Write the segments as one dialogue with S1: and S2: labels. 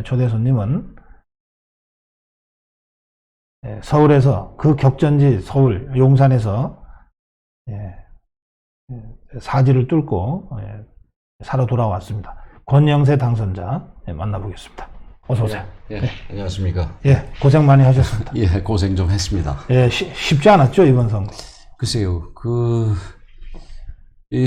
S1: 초대 손님은 서울에서 그 격전지 서울 용산에서 사지를 뚫고 살아 돌아왔습니다. 권영세 당선자 만나보겠습니다. 어서 오세요.
S2: 예, 안녕하십니까.
S1: 예, 고생 많이 하셨습니다.
S2: 예, 고생 좀 했습니다.
S1: 예, 쉽지 않았죠, 이번 선거.
S2: 글쎄요,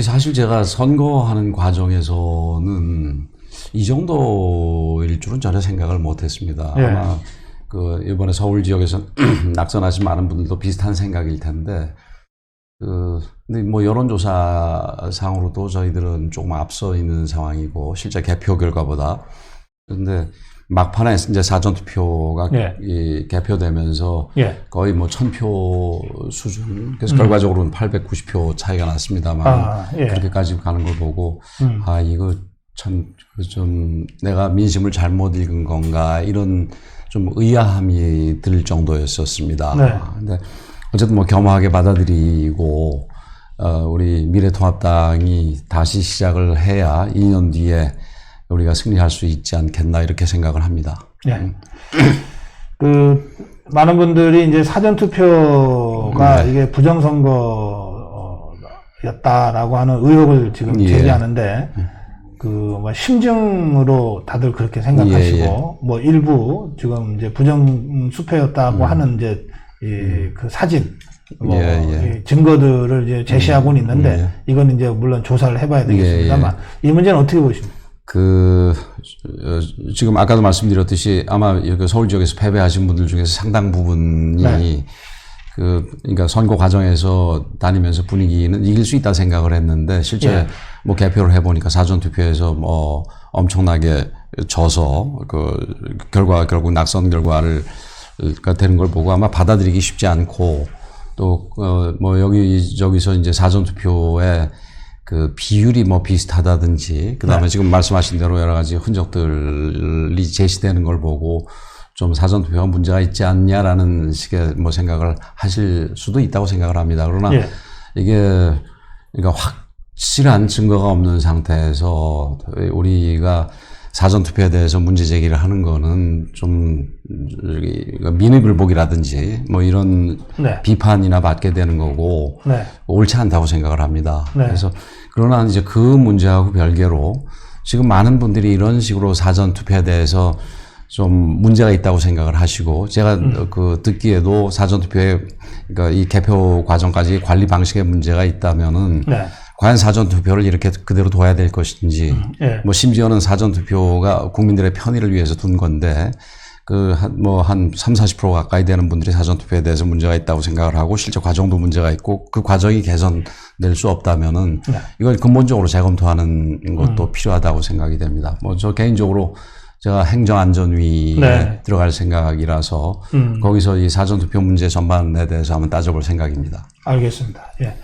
S2: 사실 제가 선거하는 과정에서는 이 정도일 줄은 전혀 생각을 못 했습니다.
S1: 예.
S2: 아마 이번에 서울 지역에서 낙선하신 많은 분들도 비슷한 생각일 텐데, 근데 뭐 여론조사상으로도 저희들은 조금 앞서 있는 상황이고, 실제 개표 결과보다. 근데 막판에 이제 사전투표가 개표되면서 거의 뭐 1000표 수준, 그래서 결과적으로는 890표 차이가 났습니다만, 그렇게까지 가는 걸 보고, 이거 참, 내가 민심을 잘못 읽은 건가, 이런 좀 의아함이 들 정도였었습니다. 근데 어쨌든 뭐 겸허하게 받아들이고, 우리 미래통합당이 다시 시작을 해야 2년 뒤에 우리가 승리할 수 있지 않겠나, 이렇게 생각을 합니다.
S1: 네. 많은 분들이 이제 사전투표가 이게 부정선거였다라고 하는 의혹을 지금 제기하는데, 뭐 심증으로 다들 그렇게 생각하시고, 뭐 일부 지금 이제 부정수표였다고 하는 이제 그 사진, 증거들을 이제 제시하고는 있는데, 이건 이제 물론 조사를 해봐야 되겠습니다만, 이 문제는 어떻게 보십니까?
S2: 지금 아까도 말씀드렸듯이 아마 여기 서울 지역에서 패배하신 분들 중에서 상당 부분이 그러니까 선거 과정에서 다니면서 분위기는 이길 수 있다 생각을 했는데, 실제 뭐 개표를 해보니까 사전투표에서 뭐 엄청나게 져서 결국 낙선 결과가 되는 걸 보고 아마 받아들이기 쉽지 않고, 또 뭐 여기저기서 이제 사전투표에 비율이 뭐 비슷하다든지, 그 다음에 지금 말씀하신 대로 여러 가지 흔적들이 제시되는 걸 보고 좀 사전투표가 문제가 있지 않냐라는 식의 뭐 생각을 하실 수도 있다고 생각을 합니다. 그러나 이게 그러니까 확실한 증거가 없는 상태에서 우리가 사전투표에 대해서 문제 제기를 하는 거는 좀 민의불복이라든지 뭐 이런 비판이나 받게 되는 거고 옳지 않다고 생각을 합니다. 그래서 그러나 이제 그 문제하고 별개로 지금 많은 분들이 이런 식으로 사전투표에 대해서 좀 문제가 있다고 생각을 하시고, 제가 듣기에도 사전투표에 그러니까 이 개표 과정까지 관리 방식에 문제가 있다면은 과연 사전투표를 이렇게 그대로 둬야 될 것인지, 뭐 심지어는 사전투표가 국민들의 편의를 위해서 둔 건데, 한 30-40% 가까이 되는 분들이 사전투표에 대해서 문제가 있다고 생각을 하고, 실제 과정도 문제가 있고, 그 과정이 개선될 수 없다면은, 이걸 근본적으로 재검토하는 것도 필요하다고 생각이 됩니다. 뭐 저 개인적으로 제가 행정안전위에 들어갈 생각이라서, 거기서 이 사전투표 문제 전반에 대해서 한번 따져볼 생각입니다.
S1: 알겠습니다. 예.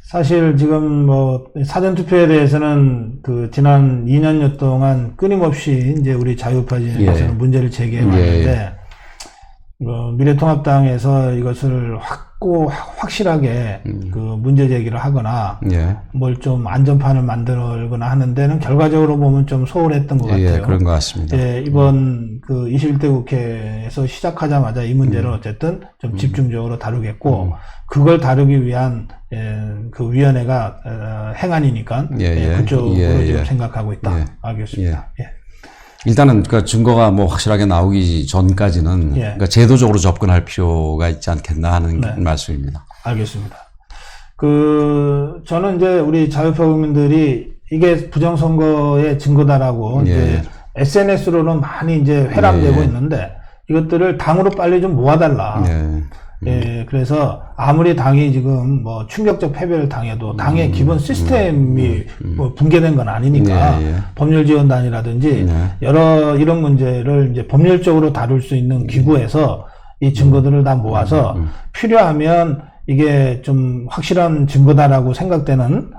S1: 사실 지금 뭐 사전투표에 대해서는 지난 2년여 동안 끊임없이 이제 우리 자유파진에서는 문제를 제기해 왔는데, 미래통합당에서 이것을 확실하게 문제 제기를 하거나 뭘 좀 안전판을 만들거나 하는 데는 결과적으로 보면 좀 소홀했던 것 같아요.
S2: 그런 것 같습니다.
S1: 이번 21대 국회에서 시작하자마자 이 문제를 어쨌든 좀 집중적으로 다루겠고, 그걸 다루기 위한 그 위원회가 행안이니까 그쪽으로 지금 생각하고 있다. 알겠습니다.
S2: 일단은 증거가 뭐 확실하게 나오기 전까지는 그러니까 제도적으로 접근할 필요가 있지 않겠나 하는 말씀입니다.
S1: 알겠습니다. 저는 이제 우리 자유파 국민들이 이게 부정선거의 증거다라고 이제 SNS로는 많이 이제 회람되고 있는데, 이것들을 당으로 빨리 좀 모아달라. 그래서 아무리 당이 지금 뭐 충격적 패배를 당해도 당의 기본 시스템이 뭐 붕괴된 건 아니니까 법률지원단이라든지 이런 문제를 이제 법률적으로 다룰 수 있는 기구에서 이 증거들을 다 모아서 필요하면 이게 좀 확실한 증거다라고 생각되는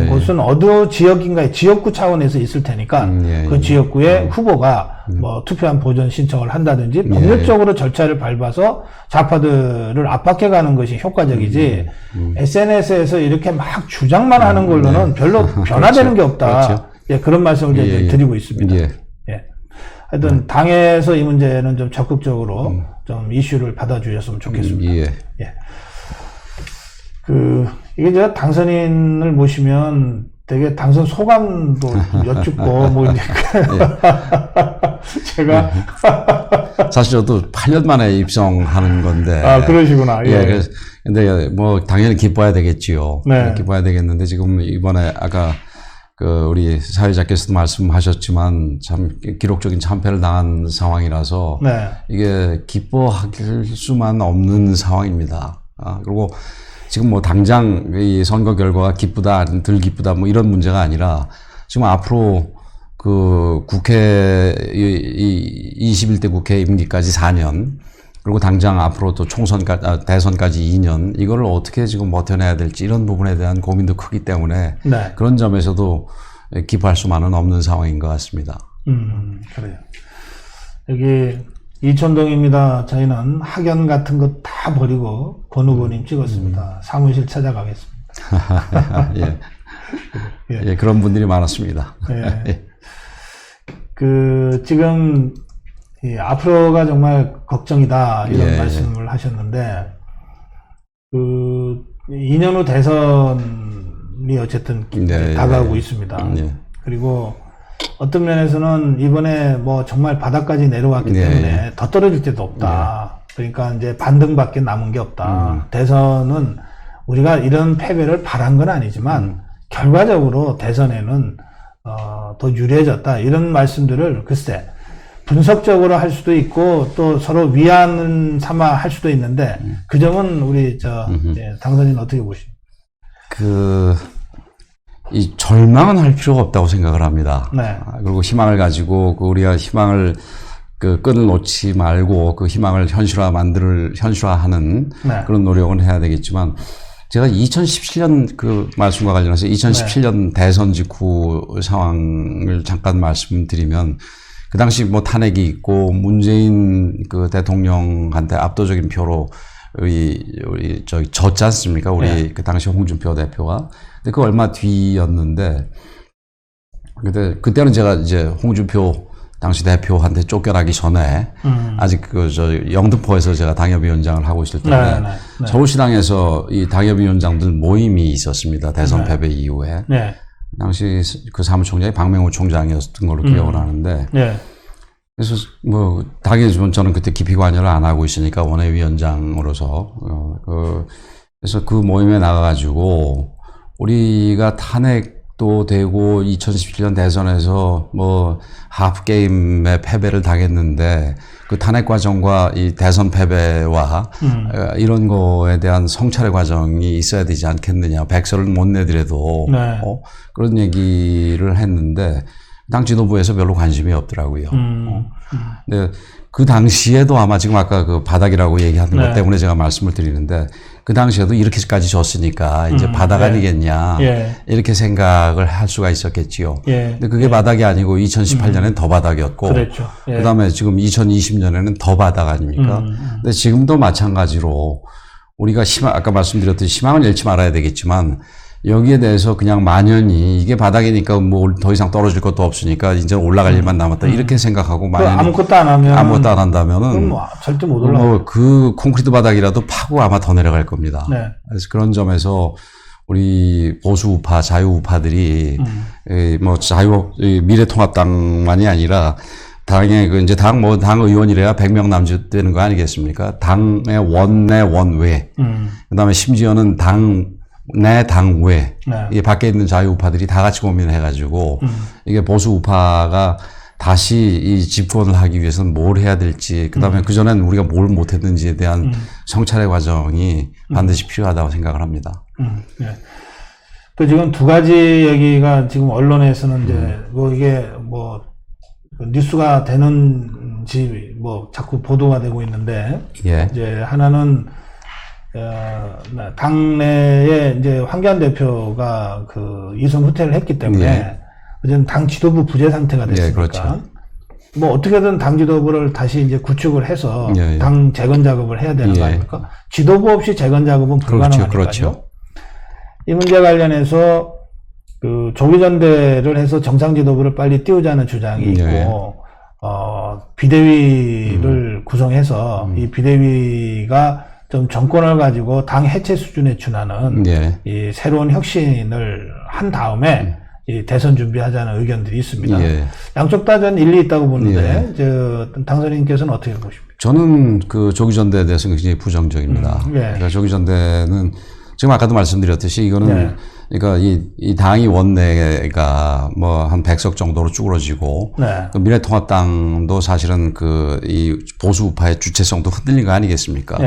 S1: 곳은 어느 지역인가에 지역구 차원에서 있을 테니까 그 지역구의 후보가 뭐 투표한 보전 신청을 한다든지 법률적으로 절차를 밟아서 좌파들을 압박해가는 것이 효과적이지 SNS에서 이렇게 막 주장만 하는 걸로는 별로 변화되는 게 없다. 그런 말씀을 이제 드리고 있습니다. 하여튼 당에서 이 문제는 좀 적극적으로 좀 이슈를 받아주셨으면 좋겠습니다.
S2: 예.
S1: 예. 이게 제가 당선인을 모시면 되게 당선 소감도 좀 여쭙고, 뭐, 이제. 제가.
S2: 사실 저도 8년 만에 입성하는 건데.
S1: 아, 그러시구나. 예.
S2: 그래서 근데 뭐, 당연히 기뻐야 되겠지요.
S1: 네.
S2: 기뻐야 되겠는데, 지금 이번에 아까 우리 사회자께서도 말씀하셨지만, 참 기록적인 참패를 당한 상황이라서.
S1: 네.
S2: 이게 기뻐할 수만 없는 상황입니다. 그리고 지금 뭐 당장 이 선거 결과가 기쁘다, 덜 기쁘다, 뭐 이런 문제가 아니라 지금 앞으로 국회, 21대 국회 임기까지 4년, 그리고 당장 앞으로 또 대선까지 2년, 이거를 어떻게 지금 버텨내야 될지 이런 부분에 대한 고민도 크기 때문에
S1: 네.
S2: 그런 점에서도 기뻐할 수만은 없는 상황인 것 같습니다.
S1: 그래요. 여기 이촌동입니다. 저희는 학연 같은 거 다 버리고 권 후보님 찍었습니다. 사무실 찾아가겠습니다.
S2: 예. 예, 그런 분들이 많았습니다.
S1: 예. 지금 앞으로가 정말 걱정이다 이런 말씀을 하셨는데 2년 후 대선이 어쨌든 다가오고 있습니다. 그리고 어떤 면에서는 이번에 뭐 정말 바닥까지 내려왔기 때문에 더 떨어질 데도 없다. 그러니까 이제 반등밖에 남은 게 없다. 대선은 우리가 이런 패배를 바란 건 아니지만 결과적으로 대선에는 더 유리해졌다. 이런 말씀들을 글쎄 분석적으로 할 수도 있고 또 서로 위안 삼아 할 수도 있는데 그 점은 우리 당선인 어떻게 보십니까?
S2: 이 절망은 할 필요가 없다고 생각을 합니다.
S1: 네.
S2: 그리고 희망을 가지고 우리가 희망을 끈을 놓지 말고 그 희망을 현실화하는
S1: 네.
S2: 그런 노력은 해야 되겠지만 제가 2017년 그 말씀과 관련해서 2017년 대선 직후 상황을 잠깐 말씀드리면 그 당시 뭐 탄핵이 있고 문재인 대통령한테 압도적인 표로 졌지 않습니까? 그 당시 홍준표 대표가. 근데 그 얼마 뒤였는데, 그때는 제가 이제 홍준표 당시 대표한테 쫓겨나기 전에, 아직 영등포에서 제가 당협위원장을 하고 있을 때에, 서울시당에서 이 당협위원장들 모임이 있었습니다. 대선 패배 이후에. 당시 그 사무총장이 박명호 총장이었던 걸로 기억을 하는데, 그래서 뭐 당연히 저는 그때 깊이 관여를 안 하고 있으니까 원외위원장으로서 그래서 그 모임에 나가가지고 우리가 탄핵도 되고 2017년 대선에서 뭐 하프 게임에 패배를 당했는데 그 탄핵 과정과 이 대선 패배와 이런 거에 대한 성찰의 과정이 있어야 되지 않겠느냐. 백서를 못 내더라도 그런 얘기를 했는데. 당 지도부에서 별로 관심이 없더라고요. 근데 그 당시에도 아마 지금 아까 그 바닥이라고 얘기하는 것 때문에 제가 말씀을 드리는데 그 당시에도 이렇게까지 졌으니까 이제 바닥 아니겠냐. 이렇게 생각을 할 수가 있었겠지요. 근데 그게 바닥이 아니고 2018년엔 더 바닥이었고. 그 다음에 지금 2020년에는 더 바닥 아닙니까? 근데 지금도 마찬가지로 우리가 아까 말씀드렸듯이 희망을 잃지 말아야 되겠지만 여기에 대해서 그냥 만연히 이게 바닥이니까 뭐 더 이상 떨어질 것도 없으니까 이제 올라갈 일만 남았다 이렇게 생각하고 만연히
S1: 아무것도 안
S2: 한다면은
S1: 뭐 절대 못 올라가.
S2: 뭐 그 콘크리트 바닥이라도 파고 아마 더 내려갈 겁니다. 그래서 그런 점에서 우리 보수 우파, 자유 우파들이 뭐 미래통합당만이 아니라 당의 이제 당 의원이래야 100명 남짓 되는 거 아니겠습니까? 당의 원내 원외. 그다음에 심지어는 내 당외, 이게 밖에 있는 자유우파들이 다 같이 고민을 해가지고, 이게 보수우파가 다시 이 집권을 하기 위해서는 뭘 해야 될지, 그 다음에 그전엔 우리가 뭘 못했는지에 대한 성찰의 과정이 반드시 필요하다고 생각을 합니다.
S1: 또 지금 두 가지 얘기가 지금 언론에서는 이제, 뭐 이게 뭐, 뉴스가 되는지 뭐 자꾸 보도가 되고 있는데, 이제 하나는, 당내에 이제 황교안 대표가 이선 후퇴를 했기 때문에 어쨌든 당 지도부 부재 상태가 됐으니까
S2: 그렇죠.
S1: 뭐 어떻게든 당 지도부를 다시 이제 구축을 해서 당 재건 작업을 해야 되는 거 아닙니까? 지도부 없이 재건 작업은 불가능하니까요.
S2: 그렇죠.
S1: 이 문제 관련해서 조기전대를 해서 정상 지도부를 빨리 띄우자는 주장이 있고 비대위를 구성해서 이 비대위가 좀 정권을 가지고 당 해체 수준에 준하는
S2: 예.
S1: 이 새로운 혁신을 한 다음에 이 대선 준비하자는 의견들이 있습니다.
S2: 예.
S1: 양쪽 다 전 일리 있다고 보는데 당선인께서는 어떻게 보십니까?
S2: 저는 그 조기 전대에 대해서는 굉장히 부정적입니다. 그러니까 조기 전대는 지금 아까도 말씀드렸듯이 이거는 그러니까 이 당이 원내가 뭐 한 100석 정도로 쭈그러지고 그 미래통합당도 사실은 그 이 보수 우파의 주체성도 흔들린 거 아니겠습니까?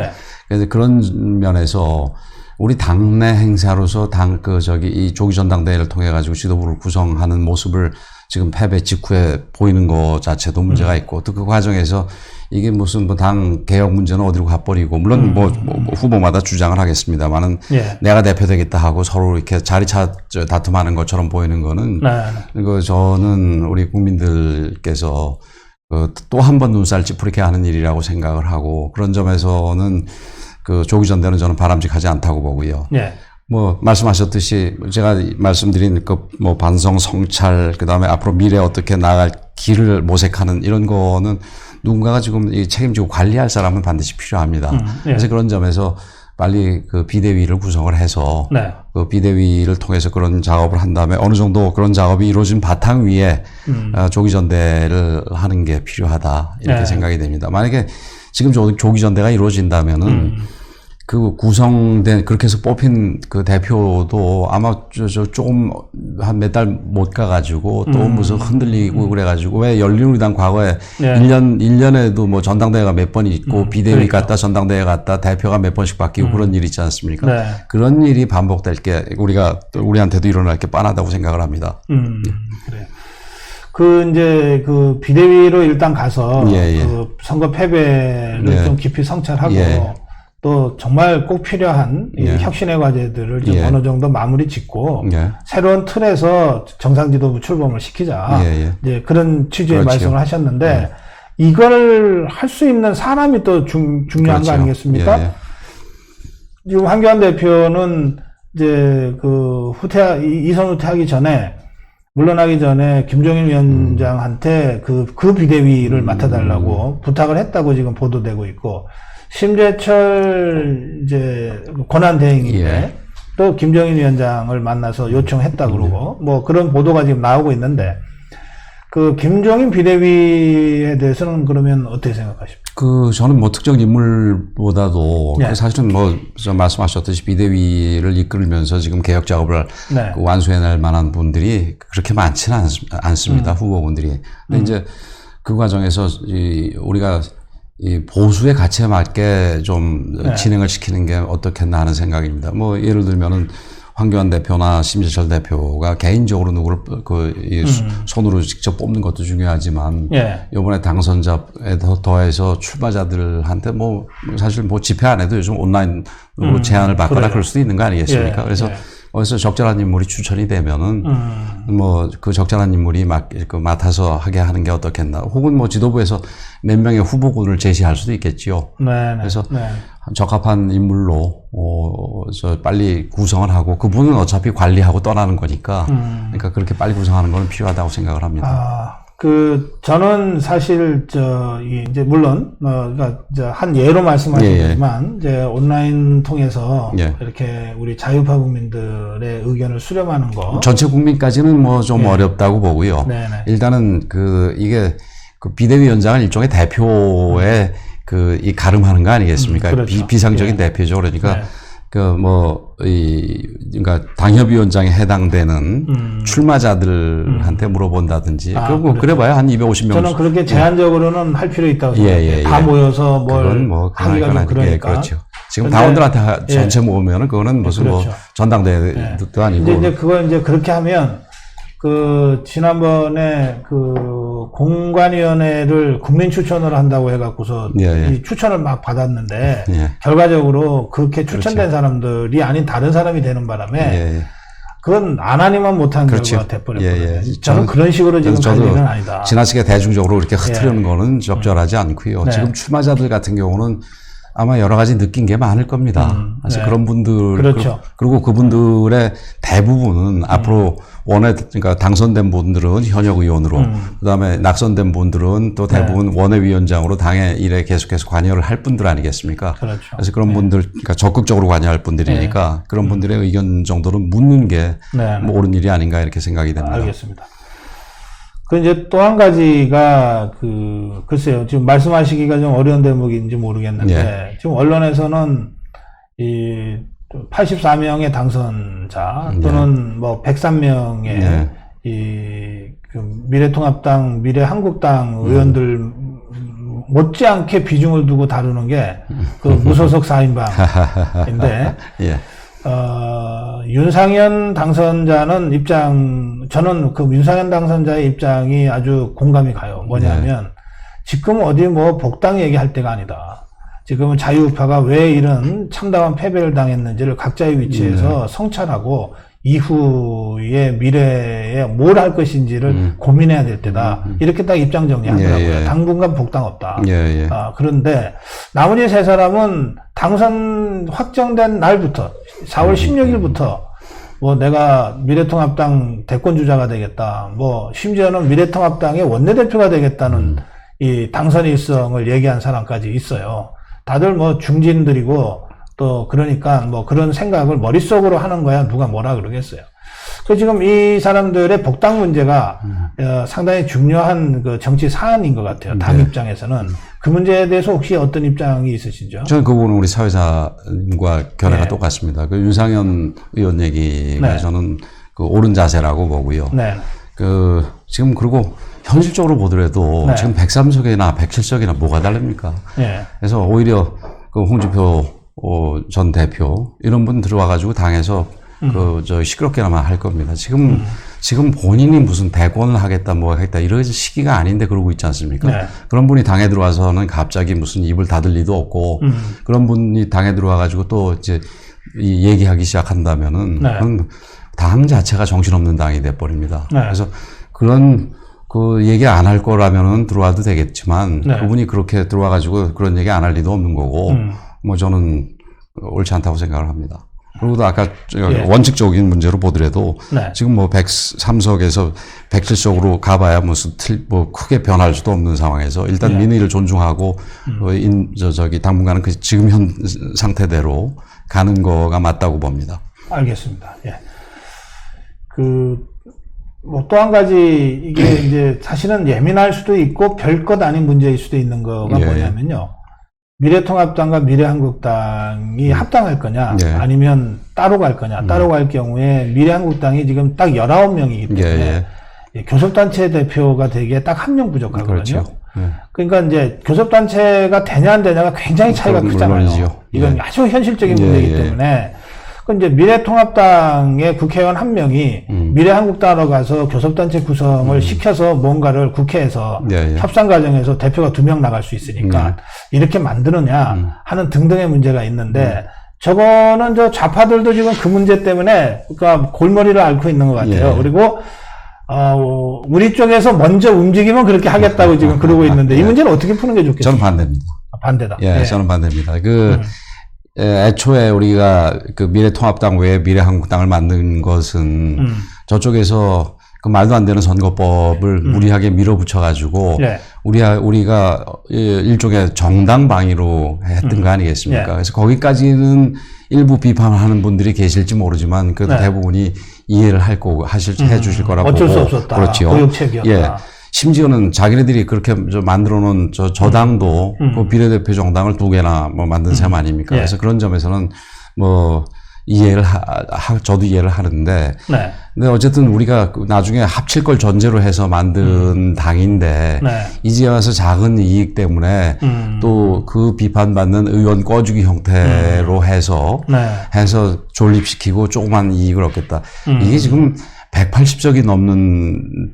S2: 그래서 그런 면에서 우리 당내 행사로서 이 조기 전당대회를 통해 가지고 지도부를 구성하는 모습을 지금 패배 직후에 보이는 것 자체도 문제가 있고 또 그 과정에서 이게 무슨 뭐 당 개혁 문제는 어디로 가버리고 물론 뭐 후보마다 주장을 하겠습니다만은 내가 대표되겠다 하고 서로 이렇게 자리 다툼하는 것처럼 보이는 거는 이거 저는 우리 국민들께서 또 한 번 눈살 찌푸리게 하는 일이라고 생각을 하고 그런 점에서는 그 조기 전대는 저는 바람직하지 않다고 보고요. 뭐 말씀하셨듯이 제가 말씀드린 그 뭐 반성 성찰 그다음에 앞으로 미래 어떻게 나아갈 길을 모색하는 이런 거는 누군가가 지금 이 책임지고 관리할 사람은 반드시 필요합니다. 그래서 그런 점에서 빨리 그 비대위를 구성을 해서 그 비대위를 통해서 그런 작업을 한 다음에 어느 정도 그런 작업이 이루어진 바탕 위에 조기 전대를 하는 게 필요하다 이렇게 생각이 됩니다. 만약에 지금 조기 전대가 이루어진다면은 그 구성된 그렇게 해서 뽑힌 그 대표도 아마 조금 한 몇 달 못 가가지고 또 무슨 흔들리고 그래가지고 왜 열린우리당 과거에 1년에도 뭐 전당대회가 몇 번 있고 비대위 갔다 전당대회 갔다 대표가 몇 번씩 바뀌고 그런 일이 있지 않습니까? 그런 일이 반복될 게 우리한테도 일어날 게 뻔하다고 생각을 합니다.
S1: 그래요. 이제 그 비대위로 일단 가서 그 선거 패배를 좀 깊이 성찰하고 또 정말 꼭 필요한 이 혁신의 과제들을 좀 어느 정도 마무리 짓고 새로운 틀에서 정상지도부 출범을 시키자. 이제 그런 취지의 말씀을 하셨는데 이걸 할 수 있는 사람이 또 중요한 거 아니겠습니까? 지금 황교안 대표는 이제 그 이선 후퇴하기 전에 물러나기 전에 김종인 위원장한테 그 비대위를 맡아달라고 부탁을 했다고 지금 보도되고 있고 심재철 이제 권한대행인데 또 김종인 위원장을 만나서 요청했다 그러고 뭐 그런 보도가 지금 나오고 있는데 그 김종인 비대위에 대해서는 그러면 어떻게 생각하십니까?
S2: 저는 뭐 특정 인물보다도 사실은 뭐 말씀하셨듯이 비대위를 이끌면서 지금 개혁 작업을 완수해낼 만한 분들이 그렇게 많지는 않습니다. 후보분들이. 근데 이제 그 과정에서 우리가 이 보수의 가치에 맞게 좀 진행을 시키는 게 어떻겠나 하는 생각입니다. 뭐 예를 들면은 황교안 대표나 심재철 대표가 개인적으로 누구를 손으로 직접 뽑는 것도 중요하지만 이번에 당선자에 더해서 출마자들한테 뭐 사실 뭐 집회 안 해도 요즘 온라인으로 제안을 받거나 그럴 수도 있는 거 아니겠습니까? 그래서 어디서 적절한 인물이 추천이 되면은 뭐 그 적절한 인물이 맡아서 하게 하는 게 어떻겠나. 혹은 뭐 지도부에서 몇 명의 후보군을 제시할 수도 있겠지요. 그래서 적합한 인물로 빨리 구성을 하고 그분은 어차피 관리하고 떠나는 거니까 그러니까 그렇게 빨리 구성하는 건 필요하다고 생각을 합니다.
S1: 저는 사실 이제 물론 그러니까 한 예로 말씀하셨지만 이제 온라인 통해서 이렇게 우리 자유파 국민들의 의견을 수렴하는 거
S2: 전체 국민까지는 뭐 좀 어렵다고 보고요. 일단은 이게 그 비대위원장은 일종의 대표의 이 가름하는 거 아니겠습니까?
S1: 그렇죠.
S2: 비상적인 대표죠. 그러니까 그러니까 당협위원장에 해당되는 출마자들한테 물어본다든지, 그래봐야 한 250명.
S1: 저는 그렇게 제한적으로는 할 필요 있다고 생각해요. 다 모여서 뭘 하기가 좀 그러니까.
S2: 그렇죠. 지금 당원들한테 전체 모으면은 그거는 무슨 뭐 전당대회도 아니고.
S1: 이제 그걸 이제 그렇게 하면 지난번에 공관위원회를 국민 추천을 한다고 해갖고서 이 추천을 막 받았는데 결과적으로 그렇게 추천된 사람들이 아닌 다른 사람이 되는 바람에 그건 안 하니만 못한 결과가 돼버렸거든요. 저는 그런 식으로 지금 갈 일은 아니다.
S2: 지나치게 대중적으로 이렇게 흐트려는 거는 적절하지 않고요. 지금 출마자들 같은 경우는 아마 여러 가지 느낀 게 많을 겁니다. 사실
S1: 네.
S2: 그런 분들,
S1: 그렇죠.
S2: 그리고 그분들의 대부분은 앞으로 그러니까 당선된 분들은 현역 의원으로, 그 다음에 낙선된 분들은 또 대부분 원외위원장으로 당의 일에 계속해서 관여를 할 분들 아니겠습니까?
S1: 그렇죠.
S2: 그래서 그런 분들, 그러니까 적극적으로 관여할 분들이니까 그런 분들의 의견 정도는 묻는 게 뭐 옳은 일이 아닌가 이렇게 생각이 됩니다.
S1: 알겠습니다. 그 이제 또 한 가지가 글쎄요. 지금 말씀하시기가 좀 어려운 대목인지 모르겠는데 지금 언론에서는 이 84명의 당선자 또는 뭐 103명의 그 미래통합당, 미래한국당 의원들 못지않게 비중을 두고 다루는 게 그 무소속 4인방인데 윤상현 당선자는 저는 그 윤상현 당선자의 입장이 아주 공감이 가요. 뭐냐면 지금 어디 뭐 복당 얘기할 때가 아니다. 지금은 자유우파가 왜 이런 참담한 패배를 당했는지를 각자의 위치에서 성찰하고 이후의 미래에 뭘 할 것인지를 고민해야 될 때다. 이렇게 딱 입장 정리하더라고요. 당분간 복당 없다. 그런데 나머지 세 사람은 당선 확정된 날부터 4월 16일부터 뭐 내가 미래통합당 대권주자가 되겠다. 뭐 심지어는 미래통합당의 원내대표가 되겠다는 이 당선 일성을 얘기한 사람까지 있어요. 다들 뭐 중진들이고 또 그러니까 뭐 그런 생각을 머릿속으로 하는 거야 누가 뭐라 그러겠어요. 그 지금 이 사람들의 복당 문제가 상당히 중요한 그 정치 사안인 것 같아요. 당 입장에서는. 그 문제에 대해서 혹시 어떤 입장이 있으시죠?
S2: 저는 그 부분은 우리 사회자님과 견해가 똑같습니다. 그 윤상현 의원 얘기가 저는 그 옳은 자세라고 보고요. 지금 그리고 현실적으로 보더라도 지금 103석이나 107석이나 뭐가 다릅니까? 그래서 오히려 그 홍준표 전 대표 이런 분 들어와가지고 당에서 시끄럽게나마 할 겁니다. 지금 본인이 무슨 대권을 하겠다, 뭐 하겠다, 이런 시기가 아닌데 그러고 있지 않습니까? 그런 분이 당에 들어와서는 갑자기 무슨 입을 닫을 리도 없고, 그런 분이 당에 들어와가지고 또 이제 얘기하기 시작한다면은, 그건 당 자체가 정신없는 당이 돼버립니다. 그래서 그 얘기 안 할 거라면은 들어와도 되겠지만, 그분이 그렇게 들어와가지고 그런 얘기 안 할 리도 없는 거고, 뭐 저는 옳지 않다고 생각을 합니다. 그리고 또 아까 원칙적인 문제로 보더라도 지금 뭐 103석에서 107석으로 가봐야 무슨 뭐 크게 변할 수도 없는 상황에서 일단 민의를 존중하고 당분간은 그 지금 현 상태대로 가는 거가 맞다고 봅니다.
S1: 알겠습니다. 뭐 또 한 가지 이게 이제 사실은 예민할 수도 있고 별것 아닌 문제일 수도 있는 거가 뭐냐면요. 미래통합당과 미래한국당이 합당할 거냐, 아니면 따로 갈 거냐. 따로 갈 경우에 미래한국당이 지금 딱 19명이기 때문에 교섭단체 대표가 되기에 딱 한 명 부족하거든요. 그러니까 이제 교섭단체가 되냐 안 되냐가 굉장히 차이가 크잖아요. 이건 아주 현실적인 문제이기 때문에. 그 이제 미래통합당의 국회의원 한 명이 미래한국당으로 가서 교섭단체 구성을 시켜서 뭔가를 국회에서 협상 과정에서 대표가 2명 나갈 수 있으니까 이렇게 만드느냐 하는 등등의 문제가 있는데 저거는 저 좌파들도 지금 그 문제 때문에 그러니까 골머리를 앓고 있는 것 같아요. 그리고 우리 쪽에서 먼저 움직이면 그렇게 하겠다고 지금 그러고 있는데 이 문제는 어떻게 푸는 게 좋겠어요?
S2: 저는 반대입니다.
S1: 반대다.
S2: 저는 반대입니다. 애초에 우리가 그 미래통합당 외에 미래한국당을 만든 것은 저쪽에서 그 말도 안 되는 선거법을 무리하게 밀어붙여가지고 우리가 일종의 정당 방위로 했던 거 아니겠습니까? 그래서 거기까지는 일부 비판하는 분들이 계실지 모르지만 그래도 대부분이 이해를 해주실 거라고
S1: 어쩔 수 없었다.
S2: 그렇죠.
S1: 고육책이었다.
S2: 심지어는 자기네들이 그렇게 만들어 놓은 저당도 그 비례대표 정당을 2개나 뭐 만든 셈 아닙니까? 그래서 그런 점에서는 뭐 이해를 저도 이해를 하는데 근데 어쨌든 우리가 나중에 합칠 걸 전제로 해서 만든 당인데 이제 와서 작은 이익 때문에 또 그 비판받는 의원 꺼주기 형태로 해서 존립시키고 조그만 이익을 얻겠다. 이게 지금 180석이 넘는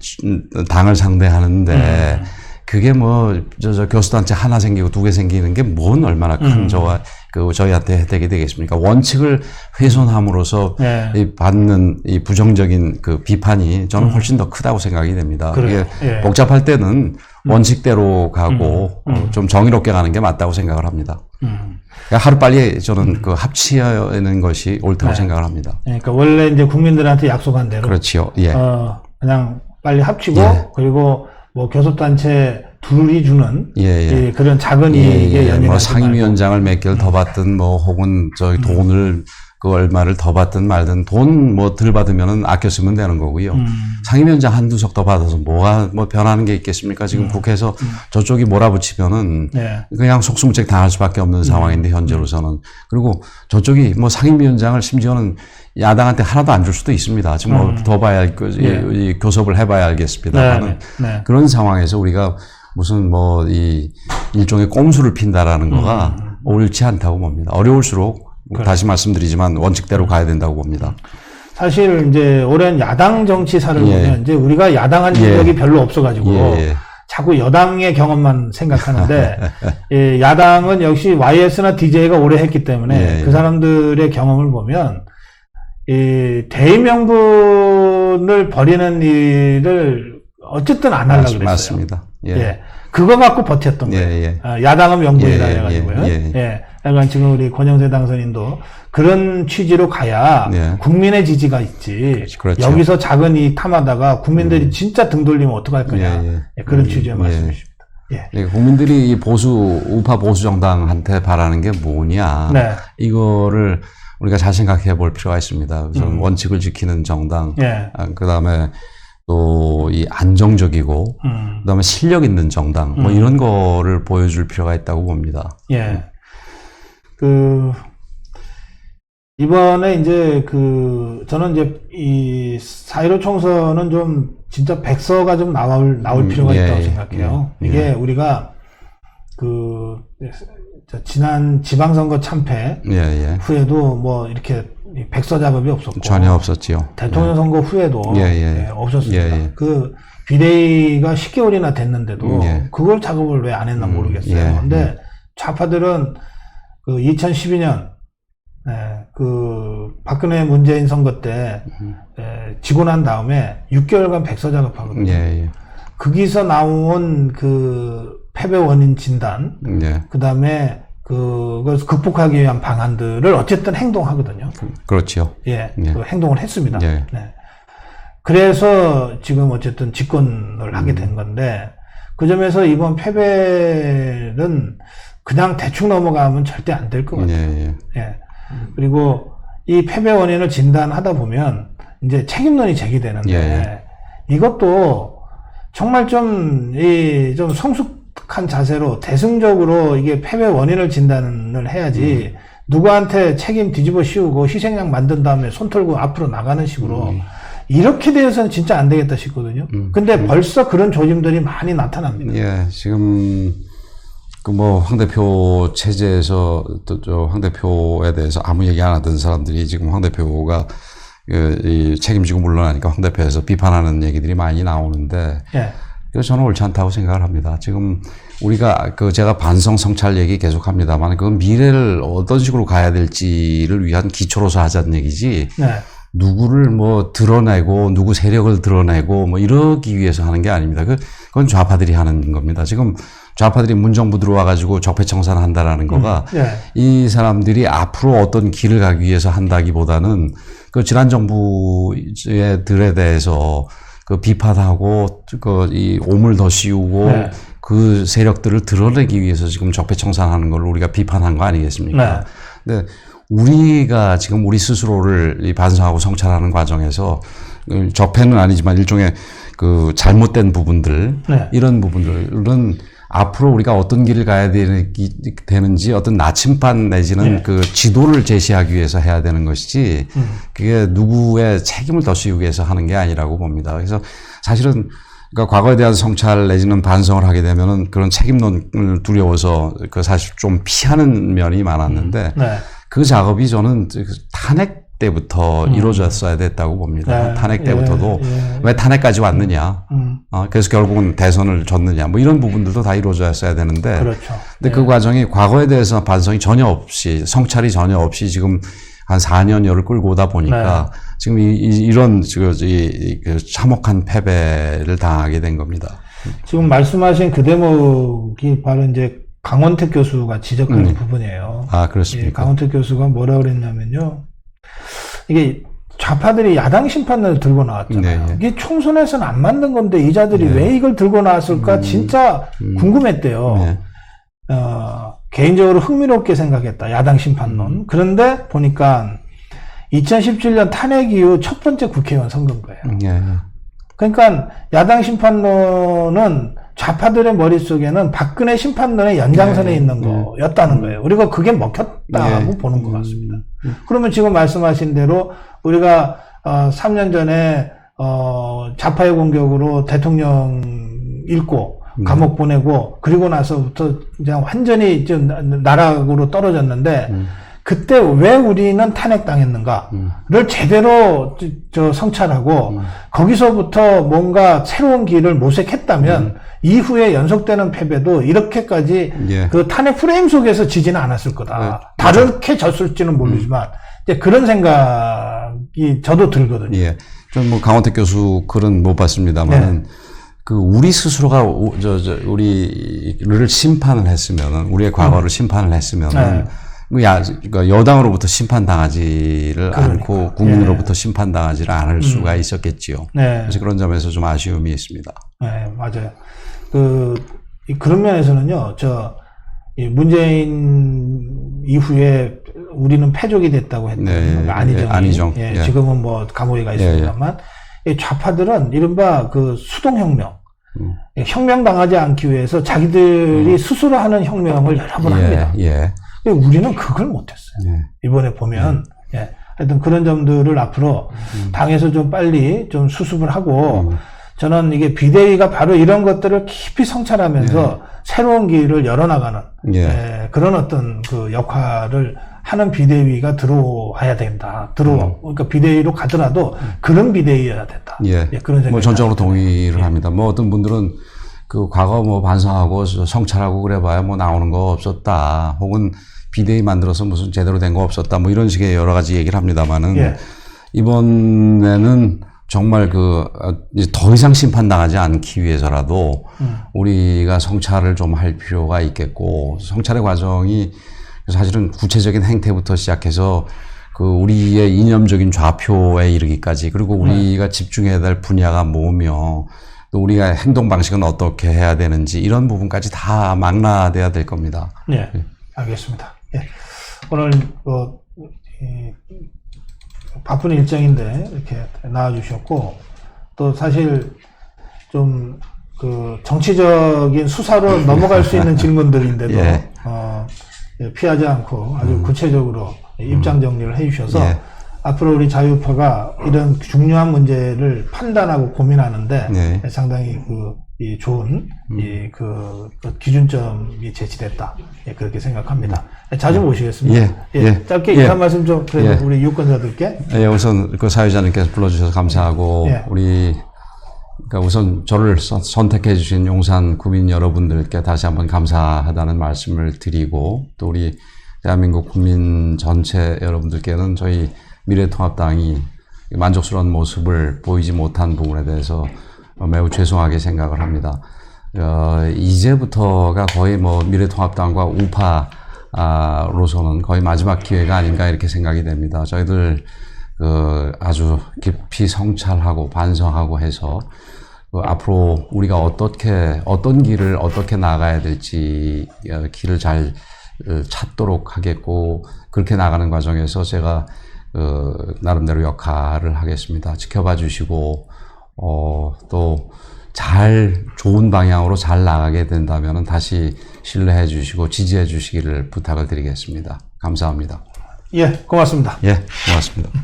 S2: 당을 상대하는데 그게 뭐 교수단체 하나 생기고 2개 생기는 게 뭔 얼마나 큰 저희한테 혜택이 되겠습니까? 원칙을 훼손함으로써 받는 이 부정적인 그 비판이 저는 훨씬 더 크다고 생각이 됩니다. 이게 복잡할 때는 원칙대로 가고 좀 정의롭게 가는 게 맞다고 생각을 합니다. 그러니까 하루빨리 저는 그 합치는 것이 옳다고 생각을 합니다.
S1: 그러니까 원래 이제 국민들한테 약속한 대로.
S2: 그렇지요. 예.
S1: 그냥 빨리 합치고, 그리고 뭐 교섭단체 둘이 주는 그런 작은 이익에 연연하지
S2: 뭐 상임위원장을 몇 개를 더 받든 뭐 혹은 저기 돈을 그 얼마를 더 받든 말든 돈 뭐 덜 받으면은 아껴 쓰면 되는 거고요. 상임위원장 한두 석 더 받아서 뭐가 뭐 변하는 게 있겠습니까? 지금 국회에서 저쪽이 몰아붙이면은 그냥 속수무책 당할 수밖에 없는 상황인데 현재로서는. 그리고 저쪽이 뭐 상임위원장을 심지어는 야당한테 하나도 안 줄 수도 있습니다. 지금 뭐 더 봐야 이 교섭을 해봐야 알겠습니다만은 그런 상황에서 우리가 무슨 뭐 이 일종의 꼼수를 핀다라는 거가 옳지 않다고 봅니다. 어려울수록 다시 말씀드리지만 원칙대로 가야 된다고 봅니다.
S1: 사실 이제 오랜 야당 정치사를 보면 이제 우리가 야당한 적이 별로 없어가지고 자꾸 여당의 경험만 생각하는데 야당은 역시 YS나 DJ가 오래 했기 때문에 그 사람들의 경험을 보면 대의명분을 버리는 일을 어쨌든 안 하려고 그랬어요.
S2: 맞습니다.
S1: 그거 갖고 버텼던 거예요. 야당은 명분이라 해가지고요. 약간 지금 우리 권영세 당선인도 그런 취지로 가야 국민의 지지가 있지.
S2: 그렇죠.
S1: 여기서 작은 이익 탐하다가 국민들이 진짜 등 돌리면 어떡할 거냐. 그런 취지의 말씀이십니다.
S2: 국민들이 이 우파 보수 정당한테 바라는 게 뭐냐. 이거를 우리가 잘 생각해 볼 필요가 있습니다. 우선 원칙을 지키는 정당. 그 다음에 또 이 안정적이고, 그 다음에 실력 있는 정당. 뭐 이런 거를 보여줄 필요가 있다고 봅니다.
S1: 이번에 이제 저는 이제 이 4.15 총선은 좀 진짜 백서가 좀 나올 필요가 있다고 생각해요. 이게 우리가 지난 지방선거 참패 후에도 뭐 이렇게 백서 작업이 없었고.
S2: 전혀 없었지요.
S1: 대통령 선거 후에도 없었습니다. 그 비대위가 10개월이나 됐는데도 그걸 작업을 왜 안 했나 모르겠어요. 근데 좌파들은 그 2012년 그 박근혜 문재인 선거 때 지고 난 다음에 6개월간 백서 작업하거든요. 거기서 나온 그 패배 원인 진단, 그 다음에 그걸 극복하기 위한 방안들을 어쨌든 행동하거든요.
S2: 그렇죠.
S1: 그 행동을 했습니다. 그래서 지금 어쨌든 집권을 하게 된 건데, 그 점에서 이번 패배는 그냥 대충 넘어가면 절대 안 될 것 같아요. 그리고 이 패배 원인을 진단하다 보면 이제 책임론이 제기되는데, 이것도 정말 좀 성숙한 자세로 대승적으로 이게 패배 원인을 진단을 해야지, 누구한테 책임 뒤집어 씌우고 희생양 만든 다음에 손 털고 앞으로 나가는 식으로 이렇게 되어서는 진짜 안 되겠다 싶거든요. 근데 벌써 그런 조짐들이 많이 나타납니다.
S2: 지금 황 대표 체제에서 또 황 대표에 대해서 아무 얘기 안 하던 사람들이 지금 황 대표가 책임지고 물러나니까 황 대표에서 비판하는 얘기들이 많이 나오는데, 그래서 저는 옳지 않다고 생각을 합니다. 지금 우리가 제가 반성 성찰 얘기 계속 합니다만, 그건 미래를 어떤 식으로 가야 될지를 위한 기초로서 하자는 얘기지, 누구를 뭐 드러내고 누구 세력을 드러내고 뭐 이러기 위해서 하는 게 아닙니다. 그건 좌파들이 하는 겁니다. 지금 좌파들이 문정부 들어와가지고 적폐청산 한다라는 거가 이 사람들이 앞으로 어떤 길을 가기 위해서 한다기보다는 그 지난 정부들에 대해서 비판하고 이 오물 더 씌우고 그 세력들을 드러내기 위해서 지금 적폐청산하는 걸 우리가 비판한 거 아니겠습니까? 근데 우리가 지금 우리 스스로를 반성하고 성찰하는 과정에서 적폐는 아니지만 일종의 잘못된 부분들, 이런 부분들은 앞으로 우리가 어떤 길을 가야 되는지 어떤 나침반 내지는 지도를 제시하기 위해서 해야 되는 것이지, 그게 누구의 책임을 더 씌우기 위해서 하는 게 아니라고 봅니다. 그래서 사실은 과거에 대한 성찰 내지는 반성을 하게 되면은 그런 책임론을 두려워서 사실 좀 피하는 면이 많았는데, 그 작업이 저는 탄핵 때부터 이루어졌어야 됐다고 봅니다. 탄핵 때부터도 왜 탄핵까지 왔느냐, 그래서 결국은 대선을 졌느냐, 뭐 이런 부분들도 다 이루어졌어야 되는데, 근데 그 과정이 과거에 대해서 반성이 전혀 없이, 성찰이 전혀 없이 지금 한 4년여를 끌고 오다 보니까 지금 이런 참혹한 패배를 당하게 된 겁니다.
S1: 지금 말씀하신 그 대목이 바로 이제 강원택 교수가 지적하는 부분이에요.
S2: 아, 그렇습니까?
S1: 예, 강원택 교수가 뭐라 그랬냐면요. 이게 좌파들이 야당 심판을 들고 나왔잖아요.
S2: 네,
S1: 이게 총선에서는 안 만든 건데 이자들이 왜 이걸 들고 나왔을까 진짜 궁금했대요.
S2: 네.
S1: 개인적으로 흥미롭게 생각했다. 야당 심판론. 그런데 보니까 2017년 탄핵 이후 첫 번째 국회의원 선거인 거예요.
S2: 네.
S1: 그러니까 야당 심판론은 좌파들의 머릿속에는 박근혜 심판론의 연장선에 있는 거였다는 거예요. 우리가 그게 먹혔다고 보는 것 같습니다. 그러면 지금 말씀하신 대로 우리가 3년 전에 좌파의 공격으로 대통령 잃고 감옥 보내고 그리고 나서부터 그냥 완전히 좀 나락으로 떨어졌는데 그때 왜 우리는 탄핵당했는가를 제대로 성찰하고 거기서부터 뭔가 새로운 길을 모색했다면 이후에 연속되는 패배도 이렇게까지 그 탄핵 프레임 속에서 지지는 않았을 거다. 다르게 졌을지는 모르지만 이제 그런 생각이 저도 들거든요.
S2: 예. 전 뭐 강원택 교수 글은 못 봤습니다만은 그 우리 스스로가 우리를 심판을 했으면은 우리의 과거를 심판을 했으면은 그러니까 여당으로부터 심판당하지를 않고 국민으로부터 심판당하지를 않을 수가 있었겠지요. 그래서 그런 점에서 좀 아쉬움이 있습니다.
S1: 네, 맞아요. 그런 면에서는요, 문재인 이후에 우리는 패족이 됐다고 했던 안희정. 지금은 뭐 감옥에 가 있습니다만, 좌파들은 이른바 그 수동혁명, 혁명 당하지 않기 위해서 자기들이 스스로 하는 혁명을 여러 번 합니다. 우리는 그걸 못했어요. 이번에 보면, 하여튼 그런 점들을 앞으로 당에서 좀 빨리 좀 수습을 하고, 저는 이게 비대위가 바로 이런 것들을 깊이 성찰하면서 새로운 길을 열어나가는 그런 어떤 그 역할을 하는 비대위가 들어와야 된다. 그러니까 비대위로 가더라도 그런 비대위여야 된다. 그런 생각이
S2: 뭐 전적으로 동의를 합니다. 뭐 어떤 분들은 그 과거 뭐 반성하고 성찰하고 그래봐야 뭐 나오는 거 없었다. 혹은 비대위 만들어서 무슨 제대로 된 거 없었다. 뭐 이런 식의 여러 가지 얘기를 합니다만은 이번에는 정말 이제 더 이상 심판당하지 않기 위해서라도 우리가 성찰을 좀 할 필요가 있겠고, 성찰의 과정이 사실은 구체적인 행태부터 시작해서 우리의 이념적인 좌표에 이르기까지, 그리고 우리가 집중해야 될 분야가 뭐며, 또 우리가 행동 방식은 어떻게 해야 되는지, 이런 부분까지 다 망라돼야 될 겁니다.
S1: 네, 알겠습니다. 오늘 바쁜 일정인데 이렇게 나와주셨고, 또 사실 좀 정치적인 수사로 넘어갈 수 있는 질문들인데도 피하지 않고 아주 구체적으로 입장 정리를 해주셔서 앞으로 우리 자유파가 이런 중요한 문제를 판단하고 고민하는데 상당히 좋은 기준점이 제시됐다. 그렇게 생각합니다. 자주 모시겠습니다. 짧게 인사 말씀 좀 우리 유권자들께.
S2: 우선 사회자님께서 불러주셔서 감사하고 그러니까 우선 저를 선택해 주신 용산 구민 여러분들께 다시 한번 감사하다는 말씀을 드리고, 또 우리 대한민국 국민 전체 여러분들께는 저희 미래통합당이 만족스러운 모습을 보이지 못한 부분에 대해서 매우 죄송하게 생각을 합니다. 이제부터가 거의 미래통합당과 우파로서는 거의 마지막 기회가 아닌가 이렇게 생각이 됩니다. 저희들 아주 깊이 성찰하고 반성하고 해서 앞으로 우리가 어떤 길을 어떻게 나가야 될지 길을 잘 찾도록 하겠고, 그렇게 나가는 과정에서 제가 나름대로 역할을 하겠습니다. 지켜봐 주시고, 또 좋은 방향으로 잘 나가게 된다면 다시 신뢰해 주시고 지지해 주시기를 부탁을 드리겠습니다. 감사합니다.
S1: 고맙습니다.
S2: 고맙습니다.